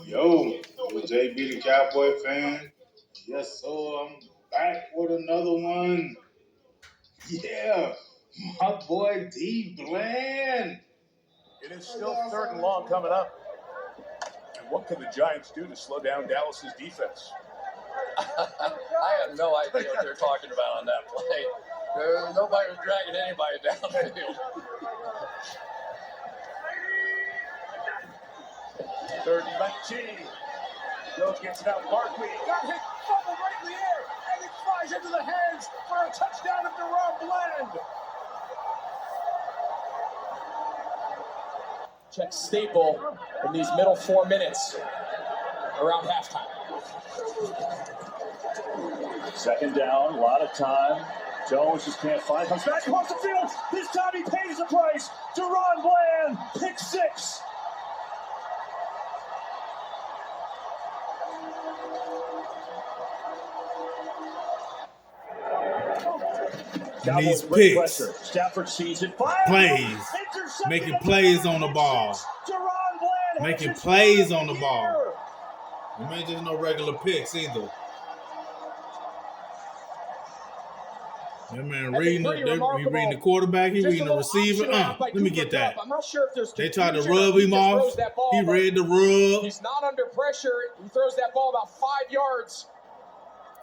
Yo, JB the Cowboy fan. Yes, so I'm back with another one. Yeah, my boy D Bland. It is still third and long coming up. And what can the Giants do to slow down Dallas's defense? I have no idea what they're talking about on that play. Nobody was dragging anybody downfield. Third and 19. Jones gets it out. Barkley got hit, fumbled right in the air, and it flies into the hands for a touchdown of Daron Bland. Check Staple in these middle 4 minutes around halftime. Second down, a lot of time. Jones just can't find. Comes back across the field. This time he pays the price. Daron Bland, pick six. These picks, Stafford sees it. plays, making plays on the ball, making plays on the ball. It ain't just no regular picks either. That man reading the quarterback, he reading the receiver. Let me get that. I'm not sure if there's they tried to rub him off. He read the rub. He's not under pressure. He throws that ball about 5 yards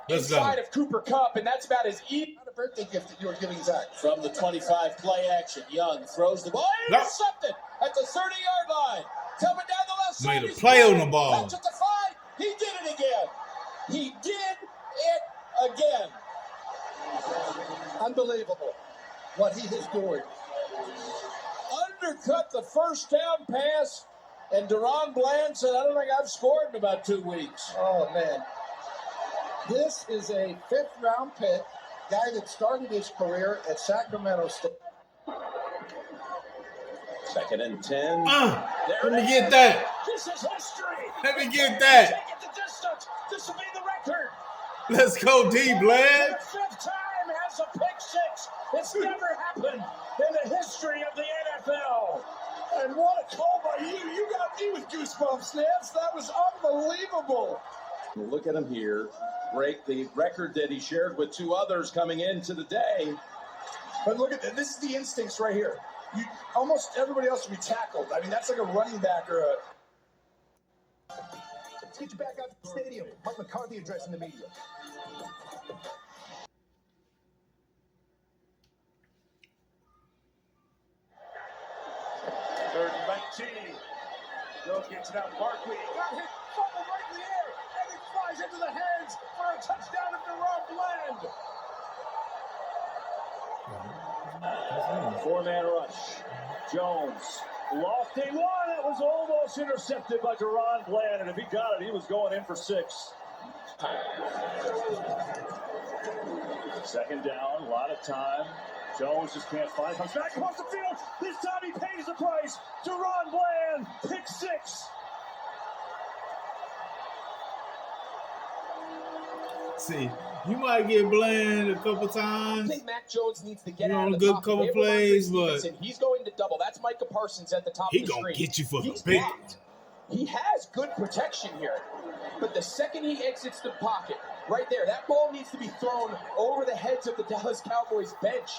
inside of Cooper Kupp, and that's about as easy. Not a birthday gift that you were giving Zach. From the 25, play action. Young throws the ball. Intercepted at the 30-yard line. Coming down the left side. Made a play on the ball. Touch at the 5. He did it again. He did it again. Unbelievable what he is doing. Undercut the first down pass, and Daron Bland said, I don't think I've scored in about 2 weeks. Oh, man. This is a fifth-round pick, guy that started his career at Sacramento State. Second and 10. Let me get that. This is history. Let me get that. Take it the distance. This will be the record. Let's go, D Bland. The fifth time has a pick six. It's never happened in the history of the NFL. And what a call by you. You got me with goosebumps, Nance. That was unbelievable. Look at him here. Break the record that he shared with 2 others coming into the day. But look at this. This is the instincts right here. Almost everybody else would be tackled. I mean, that's like a running back or a... Let's get you back out to the stadium. Mike McCarthy addressing the media. Third and 19. Jones gets it out. Barkley got hit, fumbled right in the air, and it flies into the hands for a touchdown of Daron Bland. 4-man rush. Jones lost a one. It was almost intercepted by Daron Bland, and if he got it, he was going in for 6. Second down, a lot of time. Jones just can't find. Comes back across the field. This time he pays the price. Daron Bland, pick 6. See, you might get Bland a couple I times. think Mac Jones needs to get on out a of good the top. couple plays, but he's going to double. That's Micah Parsons at the top he of the gonna screen. get you for the He's big. blocked. He has good protection here, but the second he exits the pocket, right there, that ball needs to be thrown over the heads of the Dallas Cowboys bench.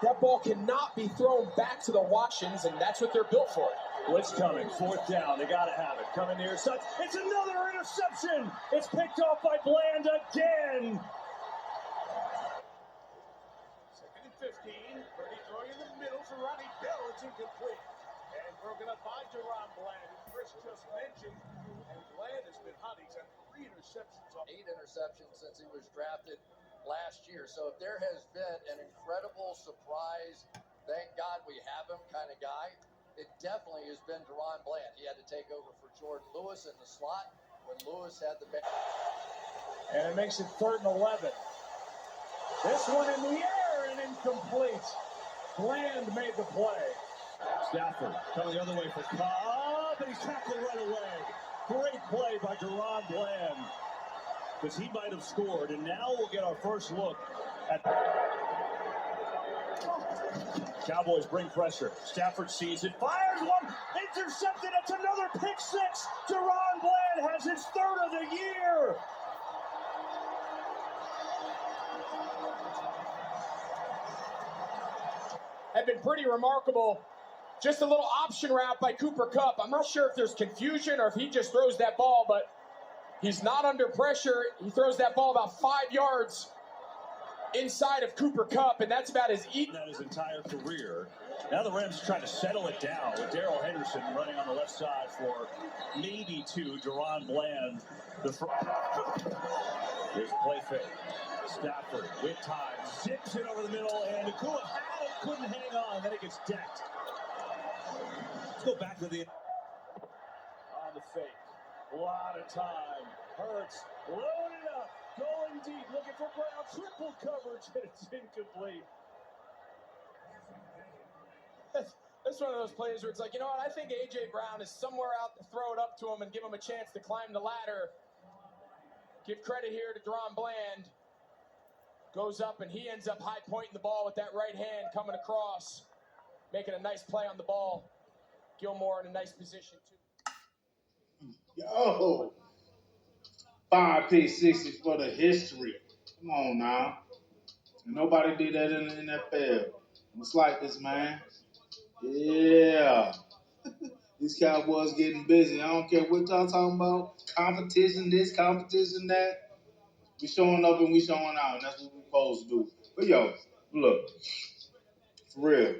That ball cannot be thrown back to the Washingtons, and that's what they're built for. Blitz coming, 4th down. They got to have it. Coming near side. It's another interception. It's picked off by Bland again. Second and 15. Purdy throwing in the middle to Ronnie Bell. It's incomplete. And broken up by Daron Bland, who Chris just mentioned. And Bland has been hot. He's had 3 interceptions. 8 interceptions since he was drafted last year. So if there has been an incredible surprise, thank God we have him kind of guy, it definitely has been Daron Bland. He had to take over for Jordan Lewis in the slot when Lewis had the back. And it makes it 3rd and 11. This one in the air and incomplete. Bland made the play. Stafford coming the other way for Cobb, and he's tackled right away. Great play by Daron Bland, because he might have scored. And now we'll get our first look at... Cowboys bring pressure. Stafford sees it, fires one. intercepted. It's another pick six. Daron Bland has his third of the year. Have been pretty remarkable. Just a little option route by Cooper Kupp. I'm not sure if there's confusion or if he just throws that ball, but he's not under pressure. He throws that ball about 5 yards inside of Cooper Kupp, and that's about as easy. His entire career. Now the Rams trying to settle it down with Daryl Henderson running on the left side for maybe two. Daron Bland. Here's play fake. Stafford with time. Zips it over the middle, and Nakua had it, couldn't hang on. Then it gets decked. Let's go back to the... On the fake. A lot of time. Hurts. Loaded up. Going deep. Looking for Brown. Triple coverage. And it's incomplete. That's one of those plays where it's like, you know what, I think A.J. Brown is somewhere out to throw it up to him and give him a chance to climb the ladder. Give credit here to Daron Bland. Goes up and he ends up high pointing the ball with that right hand coming across. Making a nice play on the ball. Gilmore in a nice position too. Yo, 5 pick sixes for the history. Come on now. Nobody did that in the NFL. It's like this, man. Yeah. These Cowboys getting busy. I don't care what y'all talking about. Competition this, competition that. We showing up and we showing out, and that's what we're supposed to do. But yo, look, for real,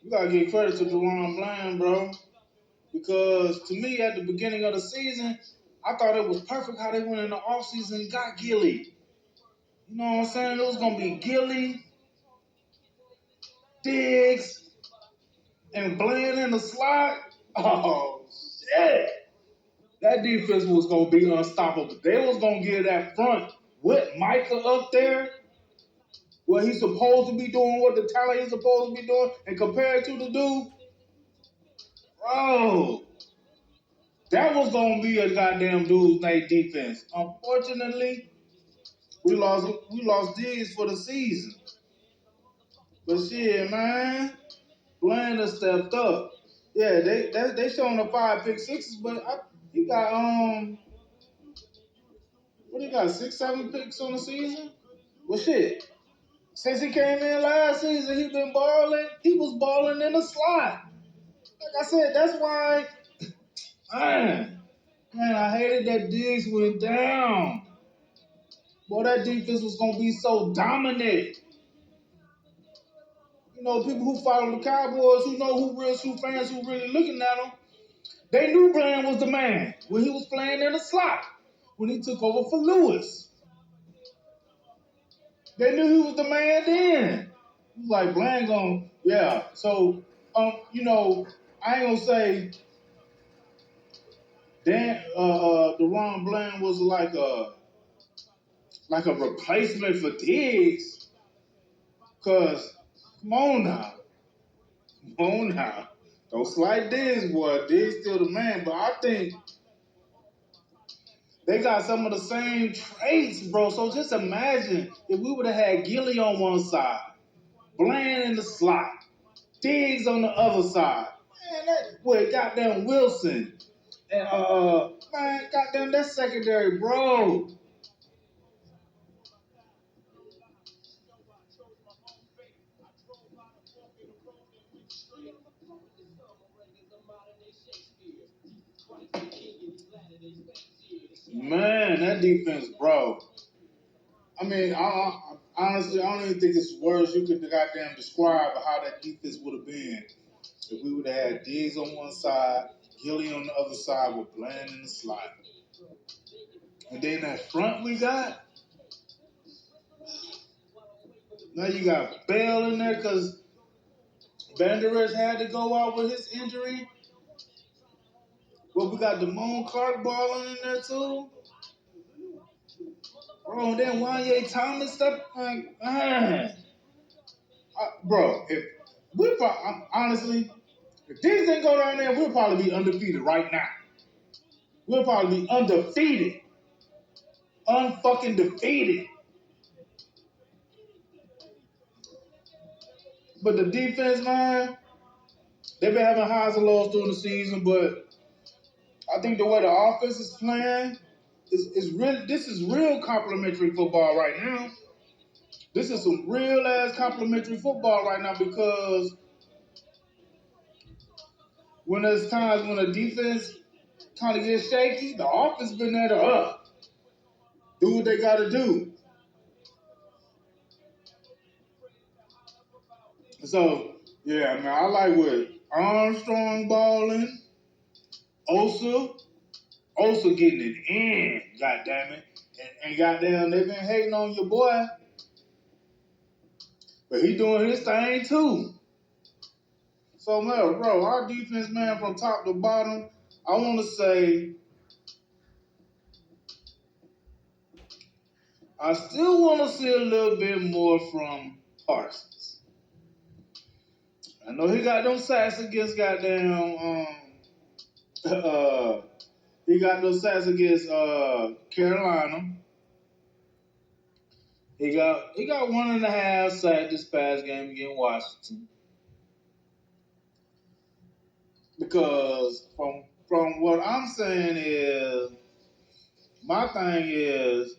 you gotta give credit to Daron Bland, bro. Because to me, at the beginning of the season, I thought it was perfect how they went in the offseason and got Gilly. You know what I'm saying? It was gonna be Gilly, Diggs, and Bland in the slot. Oh shit. That defense was going to be unstoppable. They was going to get that front with Micah up there, what he's supposed to be doing, what the talent he's supposed to be doing, and compared to the dude, bro, that was going to be a goddamn dude's night defense. Unfortunately, we lost Diggs for the season. But shit, man, Bland has stepped up. Yeah, they showing the 5 pick sixes, but he got what he got, 6, 7 picks on the season? Well, shit. Since he came in last season, he been balling. He was balling in the slot. Like I said, that's why, man, I hated that Diggs went down. Boy, that defense was going to be so dominant. You know, people who follow the Cowboys, who know who real true fans, who really looking at them, they knew Bland was the man when he was playing in the slot, when he took over for Lewis. They knew he was the man then. He was like, Bland going, yeah. So, you know, I ain't going to say Daron Bland was like a replacement for Diggs. Because, come on now. Don't slight Diggs, boy. Diggs still the man. But I think they got some of the same traits, bro. So just imagine if we would have had Gilly on one side, Bland in the slot, Diggs on the other side. Man, goddamn Wilson. And, man, goddamn, that's secondary, bro. Man, that defense, bro. I mean, honestly, I don't even think it's words you could goddamn describe how that defense would have been if we would have had Diggs on one side, Gilly on the other side with Bland in the slot. And then that front we got, now you got Bell in there because Van Der Esch had to go out with his injury. Well, we got Damone Clark balling in there too. Bro, and then Wanye Thomas stuff, like, man. Bro, if honestly, if Diggs didn't go down there, we'll probably be undefeated right now. We'll probably be undefeated. Unfucking defeated. But the defense, man, they've been having highs and lows during the season, but I think the way the offense is playing is really, this is real complimentary football right now. This is some real ass complimentary football right now, because when there's times when the defense kind of gets shaky, the offense been there to do what they got to do. So, yeah, man, I like with Armstrong balling, Osa getting it in, goddammit. And goddamn, they've been hating on your boy, but he doing his thing too. So, man, bro, our defense, man, from top to bottom, I want to say, I still want to see a little bit more from Parsons. I know he got them sacks against goddamn, he got those sacks against Carolina. He got 1.5 sacks this past game against Washington. Because from what I'm saying is, my thing is,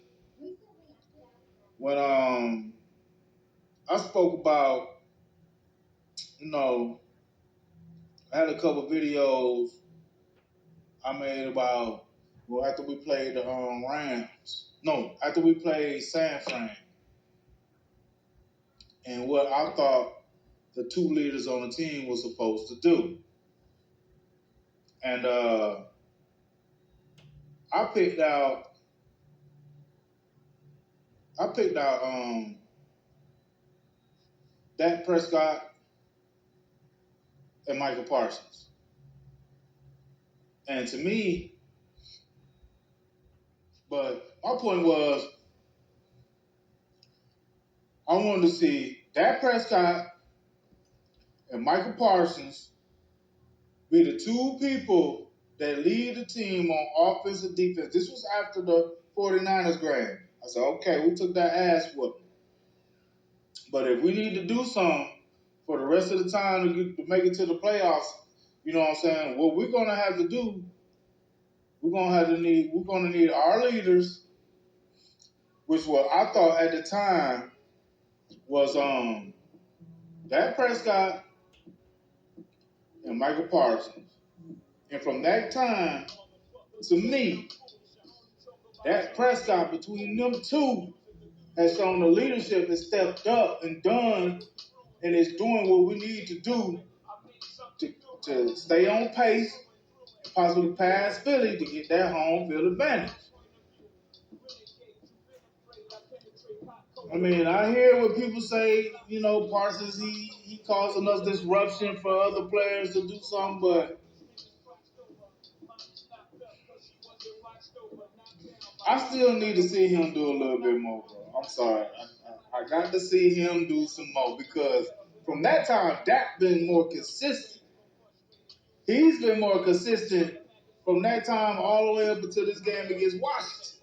when I spoke about, I had a couple videos I made about, well, after we played the Rams. No, after we played San Fran. And what I thought the two leaders on the team were supposed to do. And I picked out Dak Prescott and Michael Parsons. And to me, but my point was, I wanted to see Dak Prescott and Michael Parsons be the two people that lead the team on offense and defense. This was after the 49ers game. I said, okay, we took that ass whooping. But if we need to do something for the rest of the time to make it to the playoffs, you know what I'm saying? What we're gonna have to do, we're gonna need our leaders, which what I thought at the time was Dak Prescott and Michael Parsons. And from that time, to me, Dak Prescott, between them two, has shown the leadership and stepped up and done and is doing what we need to do to stay on pace and possibly pass Philly to get that home field advantage. I mean, I hear what people say, Parsons, he causing us disruption for other players to do something, but I still need to see him do a little bit more, bro. I'm sorry. I got to see him do some more, because from that time, Dak been more consistent. He's been more consistent from that time all the way up until this game against Washington.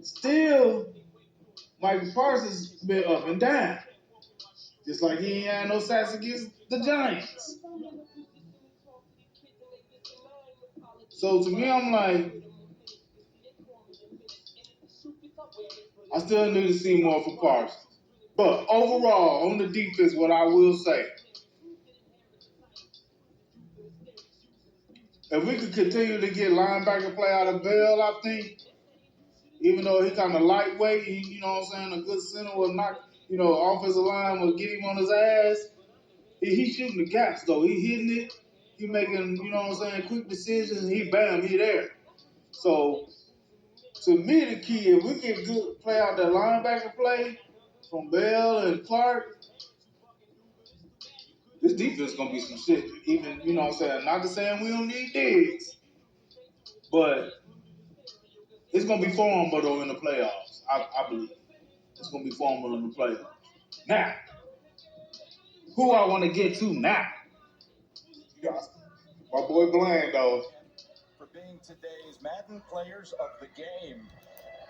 Still, Michael Parsons been up and down. Just like he ain't had no sacks against the Giants. So to me, I'm like, I still need to see more for Parsons. But overall, on the defense, what I will say, if we could continue to get linebacker play out of Bell, I think, even though he kind of lightweight, you know what I'm saying, a good center will knock, offensive line will get him on his ass. He's shooting the gaps, though. He hitting it. He making, quick decisions. He there. So, to me, the key, if we get good play out that linebacker play from Bell and Clark, this defense is going to be some shit. Even, not to saying we don't need Diggs, but it's going to be formidable in the playoffs, I believe. It's going to be formidable in the playoffs. Now, who I want to get to now? My boy Bland, though. For being today's Madden Players of the Game.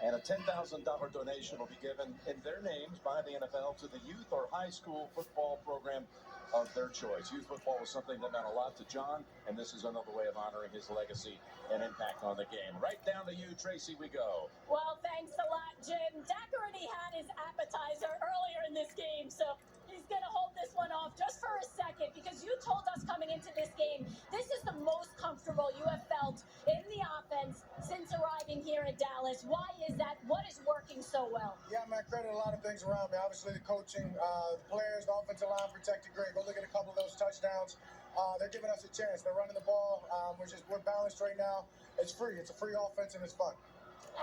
And a $10,000 donation will be given in their names by the NFL to the youth or high school football program of their choice. Youth football was something that meant a lot to John, and this is another way of honoring his legacy and impact on the game. Right down to you, Tracy, we go. Well, thanks a lot, Jim. Dak already had his appetizer earlier in this game, so he's going to hold this one off just for a second, because you told us coming into this game, this is the most comfortable you have felt in the offense since arriving here in Dallas. Why is that? What is working so well? Yeah, man, credit a lot of things around me. Obviously, the coaching, the players, the offensive line protected great. Go look at a couple of those touchdowns. They're giving us a chance. They're running the ball. We're balanced right now. It's free. It's a free offense, and it's fun.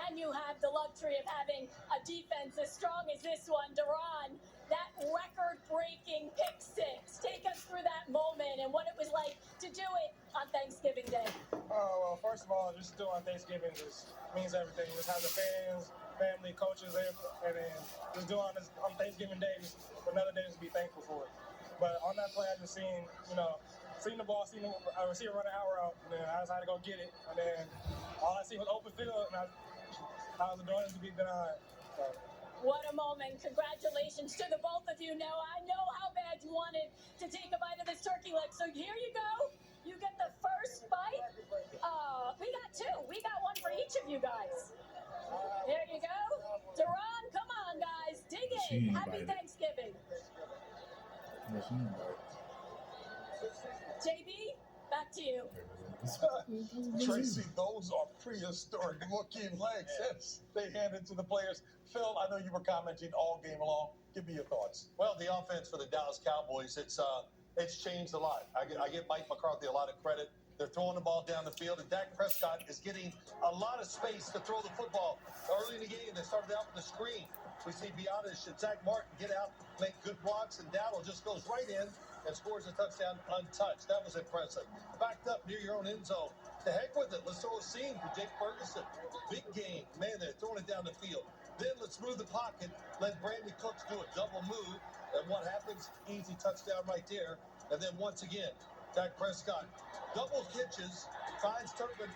And you have the luxury of having a defense as strong as this one. Daron, that record-breaking pick six. Take us through that moment and what it was like to do it on Thanksgiving Day. Oh, well, first of all, just doing Thanksgiving just means everything. Just having fans, family, coaches there, and then just doing this on Thanksgiving Day, just another day to be thankful for it. But on that play, I just seen the ball, seen the receiver run an hour out, and then I decided to go get it. And then all I see was open field, and I was adoring to be denied. So. What a moment. Congratulations to the both of you. Now, I know how bad you wanted to take a bite of this turkey leg, so here you go. You get the first bite. We got two. We got one for each of you guys. There you go. Daron, come on, guys. Dig in. Happy Thanksgiving. JB, back to you. Tracy, those are prehistoric looking legs. Yes. They handed to the players. Phil, I know you were commenting all game long. Give me your thoughts. Well, the offense for the Dallas Cowboys, it's changed a lot. I give Mike McCarthy a lot of credit. They're throwing the ball down the field, and Dak Prescott is getting a lot of space to throw the football. Early in the game, they started out with the screen. We see Biotis and Zach Martin get out, make good blocks, and Dowdle just goes right in and scores a touchdown untouched. That was impressive. Backed up near your own end zone. To heck with it. Let's throw a seam for Jake Ferguson. Big game. Man, they're throwing it down the field. Then let's move the pocket. Let Brandon Cooks do a double move. And what happens? Easy touchdown right there. And then once again, Dak Prescott double hitches, finds Turpin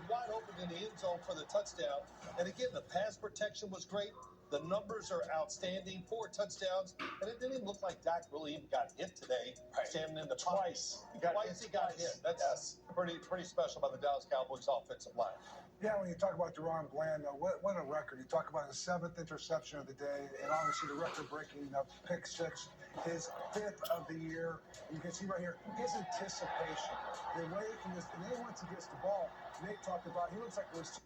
wide open in the end zone for the touchdown. And again, the pass protection was great. The numbers are outstanding. 4 touchdowns. And it didn't even look like Dak really even got hit today. Right. Standing in the Twice. Twice he got hit. That's pretty special by the Dallas Cowboys offensive line. Yeah, when you talk about Daron Bland, what a record. You talk about his 7th interception of the day, and obviously the record-breaking pick six, his 5th of the year. You can see right here, his anticipation, the way he can just, and then once he gets the ball, Nate talked about, he looks like it was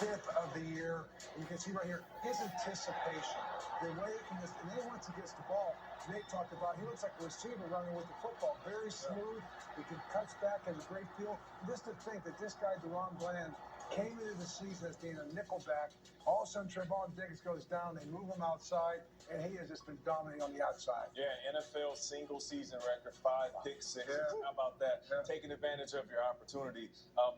5th of the year. You can see right here, his anticipation, the way he can just, and then once he gets the ball, Nate talked about, he looks like a receiver running with the football, very smooth. He can cuts back, has a great feel. Just to think that this guy, Daron Bland, came into the season as being a nickelback. All of a sudden, Trevon Diggs goes down. They move him outside, and he has just been dominating on the outside. Yeah, NFL single season record, 5 pick sixes. Yeah. How about that? Yeah. Taking advantage of your opportunity.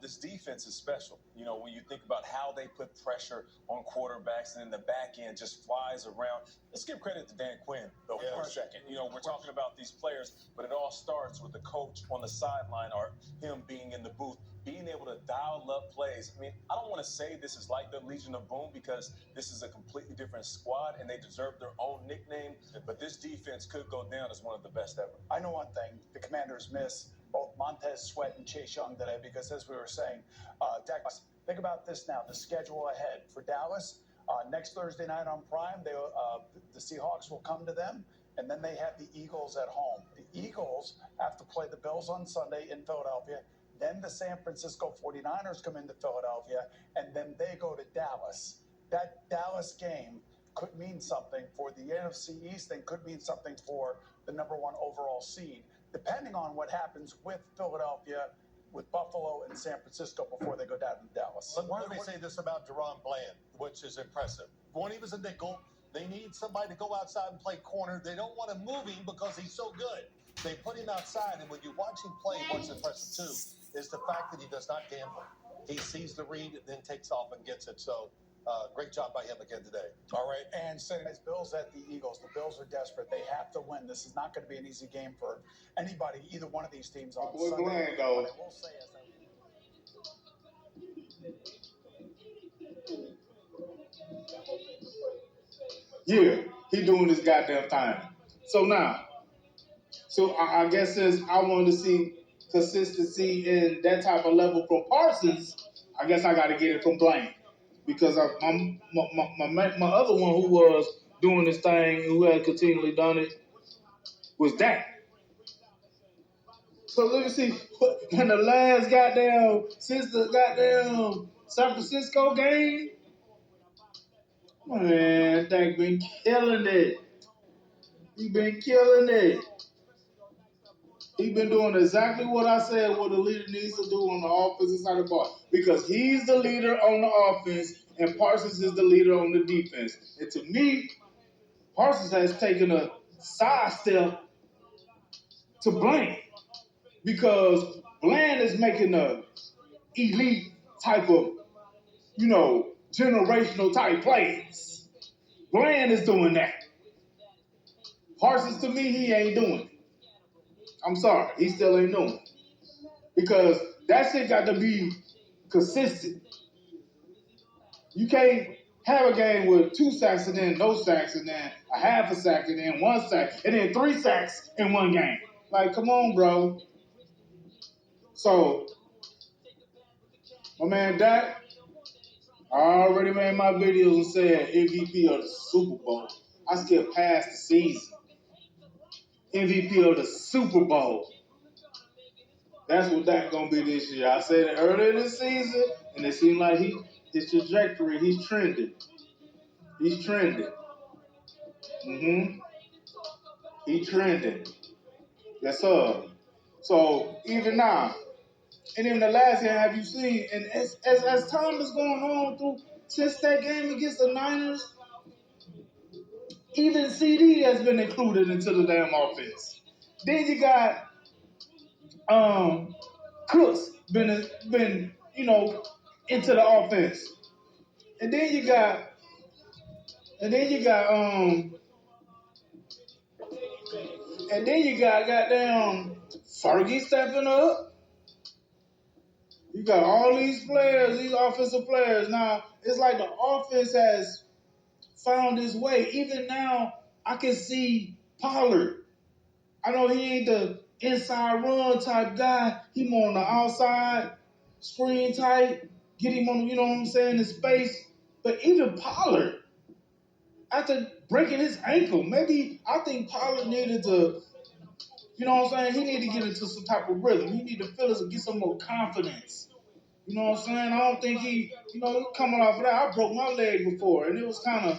This defense is special. You know, when you think about how they put pressure on quarterbacks and then the back end just flies around. Let's give credit to Dan Quinn, though, for a second. You know, we're talking about these players, but it all starts with the coach on the sideline or him being in the booth, being able to dial up plays. I mean, I don't want to say this is like the Legion of Boom because this is a completely different squad and they deserve their own nickname, but this defense could go down as one of the best ever. I know one thing, the Commanders miss both Montez Sweat and Chase Young today because, as we were saying, think about this now, the schedule ahead for Dallas. Next Thursday night on Prime, the Seahawks will come to them, and then they have the Eagles at home. The Eagles have to play the Bills on Sunday in Philadelphia. Then the San Francisco 49ers come into Philadelphia, and then they go to Dallas. That Dallas game could mean something for the NFC East and could mean something for the #1 overall seed, depending on what happens with Philadelphia, with Buffalo and San Francisco before they go down to Dallas. Let me say this about Daron Bland, which is impressive. When he was a nickel, they need somebody to go outside and play corner. They don't want to move him because he's so good. They put him outside, and when you watch him play, what's impressive too is the fact that he does not gamble. He sees the read and then takes off and gets it. So great job by him again today. All right, and setting his Bills at the Eagles. The Bills are desperate. They have to win. This is not going to be an easy game for anybody, either one of these teams on Sunday. Bland, though. I will say, Yeah, he doing this goddamn thing. So I guess since I wanted to see consistency in that type of level from Parsons, I guess I got to get it from Blaine. Because my other one who was doing this thing, who had continually done it, was Dak. So let me see, when the last since the goddamn San Francisco game, man, Dak been killing it. He been killing it. He been doing exactly what I said what a leader needs to do on the offensive side of the ball. Because he's the leader on the offense and Parsons is the leader on the defense. And to me, Parsons has taken a sidestep to Bland. Because Bland is making a elite type of, generational type plays. Bland is doing that. Parsons, to me, he ain't doing it. I'm sorry, he still ain't doing it. Because that shit got to be consistent. You can't have a game with 2 sacks and then no sacks and then a half a sack and then 1 sack and then 3 sacks in one game. Like, come on, bro. So, my man Dak, I already made my videos and said MVP of the Super Bowl. I skipped past the season. MVP of the Super Bowl. That's what Dak gonna be this year. I said it earlier this season, and it seemed like his trajectory, he's trending. He's trending. He's trending. Yes, sir. So even now, and in the last game, have you seen? And as time is going on through since that game against the Niners, even CD has been included into the damn offense. Then you got Cooks been into the offense, and then you got goddamn Fergie stepping up. You got all these players, these offensive players. Now, it's like the offense has found its way. Even now, I can see Pollard. I know he ain't the inside run type guy. He more on the outside, screen tight, get him on, in space. But even Pollard, after breaking his ankle, I think Pollard needed to, he needed to get into some type of rhythm. He needed to feel it and get some more confidence. You know what I'm saying? I don't think he coming off of that. I broke my leg before, and it was kind of,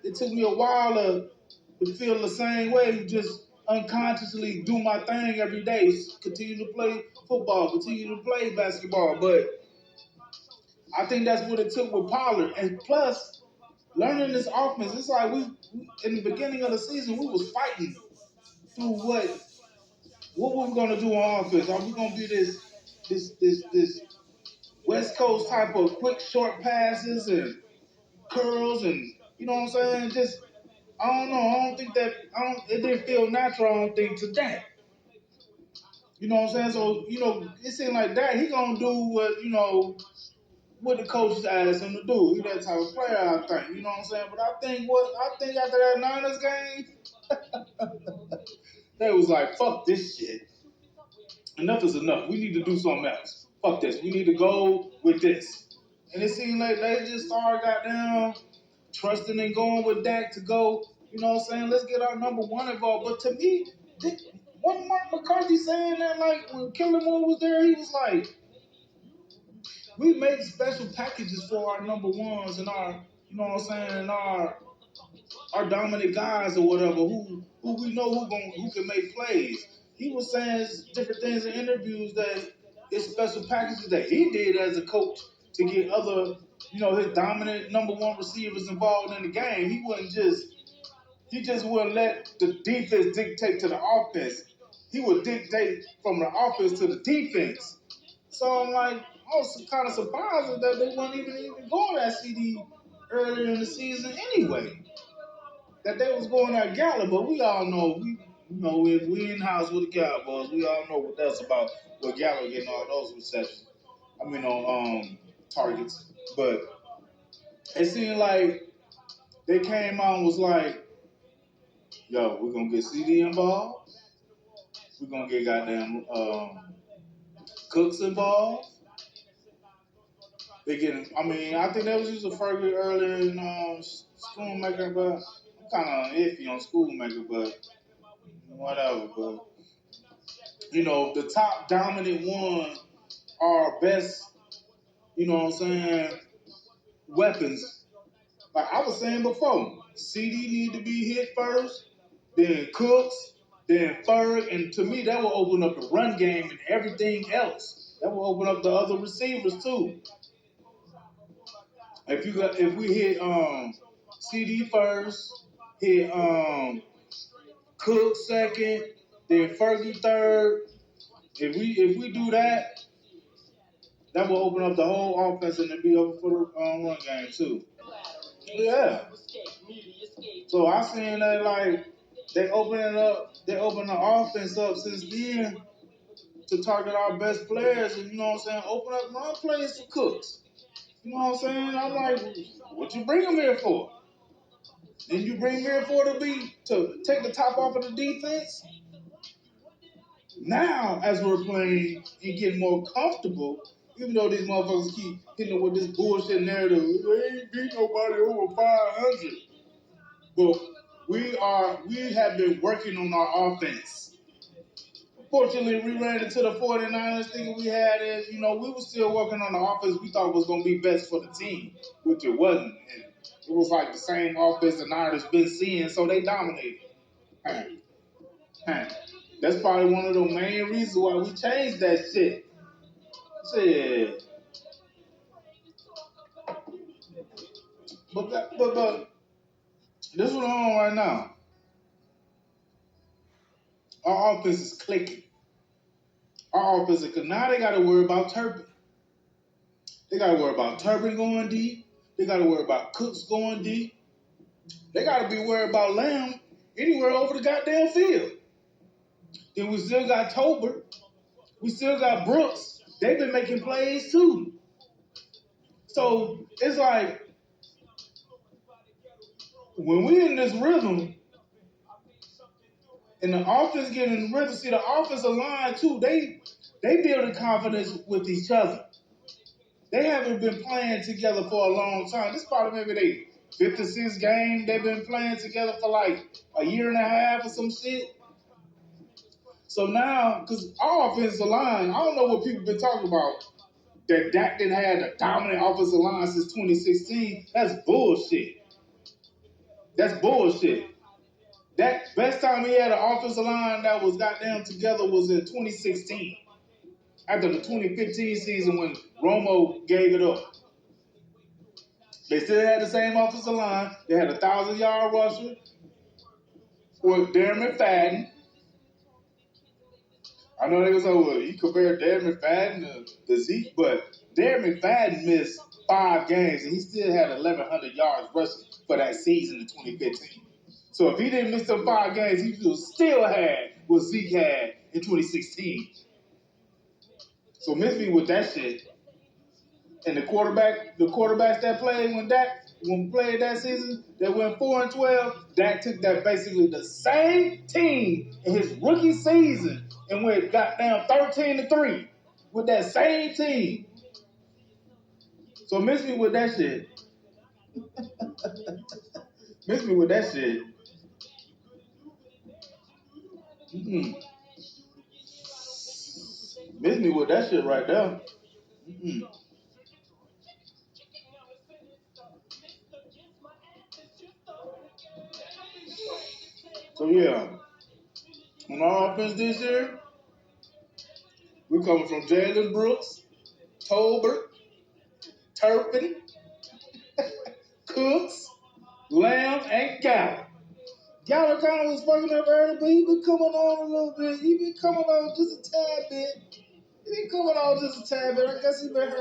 it took me a while to feel the same way, just unconsciously do my thing every day, continue to play football, continue to play basketball. But I think that's what it took with Pollard. And plus, learning this offense, it's like we in the beginning of the season, we was fighting through what we were going to do on offense. Are we going to be this West Coast type of quick, short passes and curls and, just, I don't know. I don't think that, it didn't feel natural, I don't think, to that. You know what I'm saying? So, it seemed like that. He going to do what the coaches asked him to do. He that type of player, I think. You know what I'm saying? But I think after that Niners game, they was like, fuck this shit. Enough is enough. We need to do something else. Fuck this. We need to go with this. And it seemed like they just started goddamn trusting and going with Dak to go, let's get our number one involved. But to me, wasn't Mark McCarthy saying that, like, when Kellen Moore was there, he was like, we make special packages for our number ones and our, and our dominant guys or whatever, who we know who can make plays. He was saying different things in interviews that it's special packages that he did as a coach to get other, his dominant number one receivers involved in the game. He just wouldn't let the defense dictate to the offense. He would dictate from the offense to the defense. So I'm like, I was kind of surprised that they weren't even going at CD earlier in the season anyway. That they was going at Gallup, but we all know, if we in house with the Cowboys, we all know what that's about. With Gallup getting all those receptions, targets. But it seemed like they came out and was like, yo, we're going to get CD involved. We're going to get goddamn Cooks involved. They getting, I mean, I think that was used a Fergie early in Schoolmaker, but I'm kind of iffy on Schoolmaker, but whatever. But, you know, the top dominant one are best, you know what I'm saying, weapons. Like I was saying before, CD need to be hit first, then Cooks, then Ferg, and to me that will open up the run game and everything else. That will open up the other receivers too. If we hit CD first, hit Cook second, then Fergie third. If we do that, that will open up the whole offense and it'll be over for the run game too. Yeah. So I seen that like they open the offense up since then to target our best players and you know what I'm saying, open up run plays for Cooks. You know what I'm saying? I'm like, what you bring them here for? Then you bring him here for to take the top off of the defense? Now, as we're playing and getting more comfortable, even though these motherfuckers keep hitting with this bullshit narrative, they ain't beat nobody over 500. But we have been working on our offense. Fortunately, we ran into the 49ers thinking we had it. You know, we were still working on the offense we thought was going to be best for the team, which it wasn't. And it was like the same offense the Niners been seeing, so they dominated. That's probably one of the main reasons why we changed that shit. Shit. But this is what I'm on right now. Our offense is clicking. Our offense is clicking. Now they got to worry about Turpin. They got to worry about Turpin going deep. They got to worry about Cooks going deep. They got to be worried about Lamb anywhere over the goddamn field. Then we still got Tolbert. We still got Brooks. They've been making plays too. So it's like, when we in this rhythm, and the offense getting in the rhythm, see the offensive line too, they building confidence with each other. They haven't been playing together for a long time. This is probably maybe their 56th game. They've been playing together for like a year and a half or some shit. So now, because our offensive line, I don't know what people been talking about, that Dak didn't have a dominant offensive line since 2016. That's bullshit. That's bullshit. That best time he had an offensive line that was goddamn together was in 2016. After the 2015 season when Romo gave it up. They still had the same offensive line. They had a 1,000-yard rusher with Darren McFadden. I know they was like, well, you compare Darren McFadden to Zeke, but Darren McFadden missed 5 games and he still had 1,100 yards rushing for that season in 2015. So if he didn't miss them 5 games, he still had what Zeke had in 2016. So miss me with that shit. And the quarterbacks that played when we played that season, that went 4-12, Dak took that basically the same team in his rookie season and got down 13-3 with that same team. So miss me with that shit. Miss me with that shit. Mm-mm. Miss me with that shit right there. Mm-mm. So yeah, on our offense this year, we're coming from Jalen Brooks, Tolbert, Turpin, Cooks, Lamb, and Gallup. Gallup kind of was fucking up early, but he been coming on a little bit. He been coming on just a tad bit. I guess he been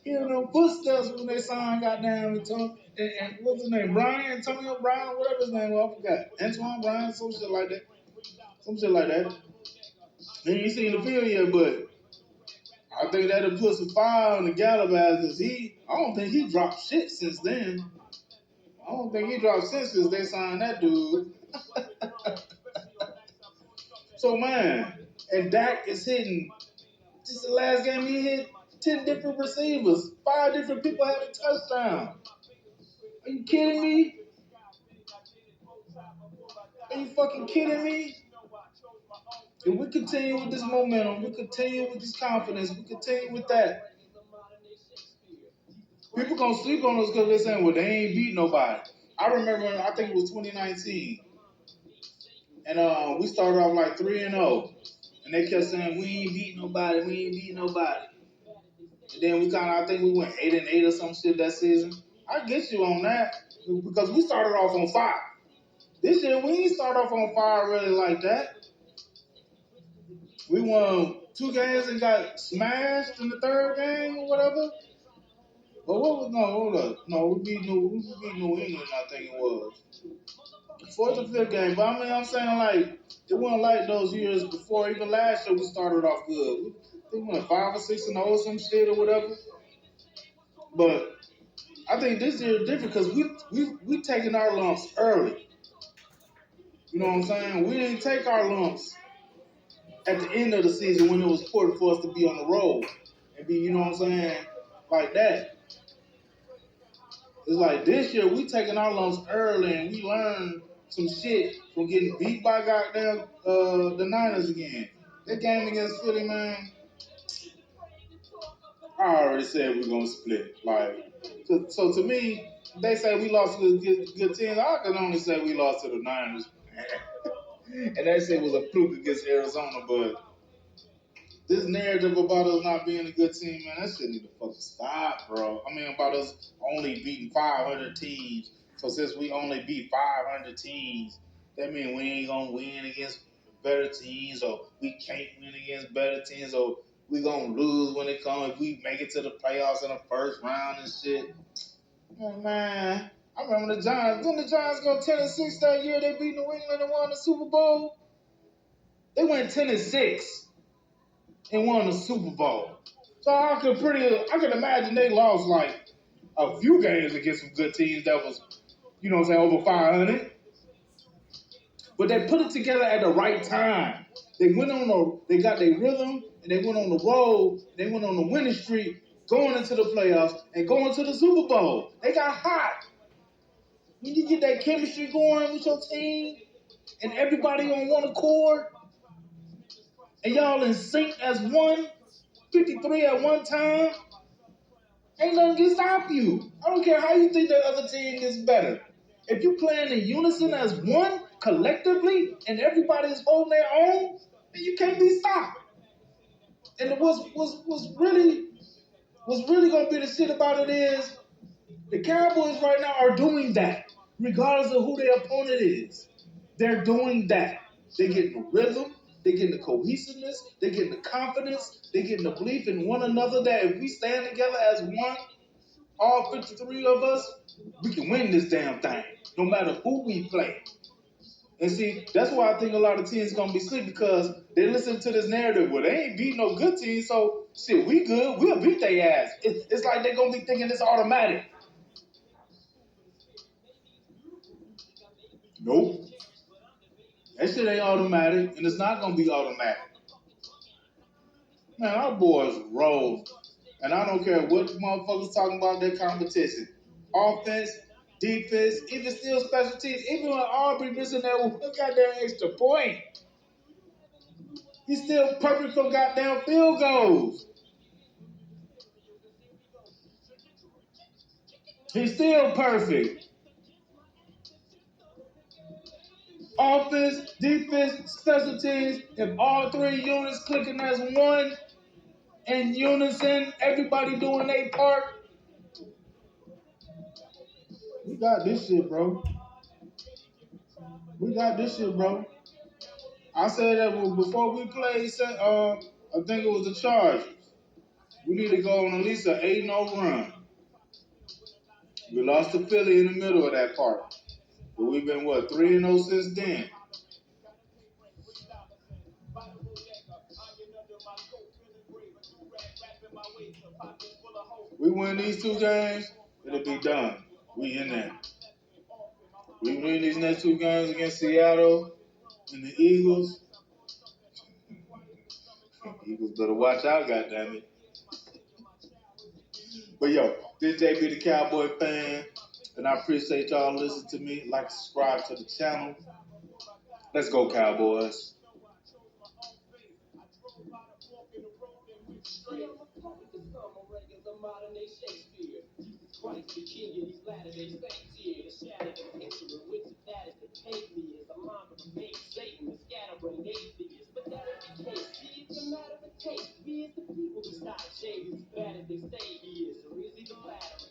hearing them footsteps when they signed goddamn and what's his name? Antonio Brown, whatever his name was, I forgot. Antoine Brown, some shit like that. He ain't seen the field yet, but I think that'll put some fire on the Gallup ass because I don't think he dropped shit since then. I don't think he dropped since they signed that dude. So, man, and Dak is hitting. Just the last game he hit 10 different receivers. 5 different people had a touchdown. Are you kidding me? Are you fucking kidding me? If we continue with this momentum, we continue with this confidence, we continue with that, people gonna sleep on us because they're saying, well, they ain't beat nobody. I remember, I think it was 2019, and we started off like 3-0, and they kept saying, we ain't beat nobody, we ain't beat nobody. And then we I think we went 8-8 or some shit that season. I get you on that because we started off on fire. This year, we ain't start off on fire really like that. We won 2 games and got smashed in the 3rd game or whatever. But what was hold up. No, we beat New England, I think it was. 4th or 5th game. But I mean, I'm saying like it wasn't like those years before. Even last year we started off good. We went 5 or 6-0 or some shit or whatever. But I think this year is different because we taking our lumps early. You know what I'm saying? We didn't take our lumps at the end of the season when it was important for us to be on the road and be, you know what I'm saying, like that. It's like this year we taking our lumps early and we learned some shit from getting beat by goddamn the Niners again. That game against Philly, man, I already said we're gonna split. Like, so to me, they say we lost to good teams. I can only say we lost to the Niners. And they say it was a fluke against Arizona, but this narrative about us not being a good team, man, that shit need to fucking stop, bro. I mean, about us only beating 500 teams. So since we only beat 500 teams, that means we ain't gonna win against better teams, or we can't win against better teams, or we gonna lose when it comes if we make it to the playoffs in the 1st round and shit. Oh, man, I remember the Giants. Didn't the Giants go 10-6 that year? They beat New England and won the Super Bowl. They went 10-6 and won the Super Bowl. So I could imagine they lost like a few games against some good teams that was, you know what I'm saying, over 500. But they put it together at the right time. They got their rhythm, and they went on the road, they went on the winning streak, going into the playoffs and going to the Super Bowl. They got hot. When you get that chemistry going with your team and everybody on one accord, and y'all in sync as one, 53 at one time, ain't nothing can stop you. I don't care how you think that other team gets better. If you playing in unison as one, collectively, and everybody is holding their own, then you can't be stopped. And what's really gonna be the shit about it is the Cowboys right now are doing that, regardless of who their opponent is. They're doing that. They're getting the rhythm, they're getting the cohesiveness, they're getting the confidence, they're getting the belief in one another that if we stand together as one, all 53 of us, we can win this damn thing, no matter who we play. And see, that's why I think a lot of teams gonna be asleep because they listen to this narrative. Well, they ain't beat no good teams, so shit, we good. We'll beat their ass. It's like they gonna be thinking it's automatic. Nope. That shit ain't automatic, and it's not gonna be automatic. Man, our boys roll, and I don't care what motherfuckers talking about their competition. Offense, defense, even still special teams. Even when Aubrey missing that one goddamn extra point, he's still perfect for goddamn field goals. He's still perfect. Offense, defense, special teams, if all 3 units clicking as one in unison, everybody doing their part, we got this shit, bro. We got this shit, bro. I said that before we played, I think it was the Chargers. We need to go on at least an 8-0 run. We lost to Philly in the middle of that part. But we've been, 3-0 since then. We win these 2 games, it'll be done. We in there. We win these next 2 games against Seattle and the Eagles. Eagles better watch out, goddammit. But yo, this JB the Cowboy fan, and I appreciate y'all listening to me. Like, subscribe to the channel. Let's go, Cowboys. Christ the King in these latter days, thanks here to shatter the picture in which the status that paid me is a mama to make Satan, the scatterbrained atheist. But that ain't the case. See, it's a matter of taste. We as the people decide shade is as bad as they say he is, or is he the flatterer?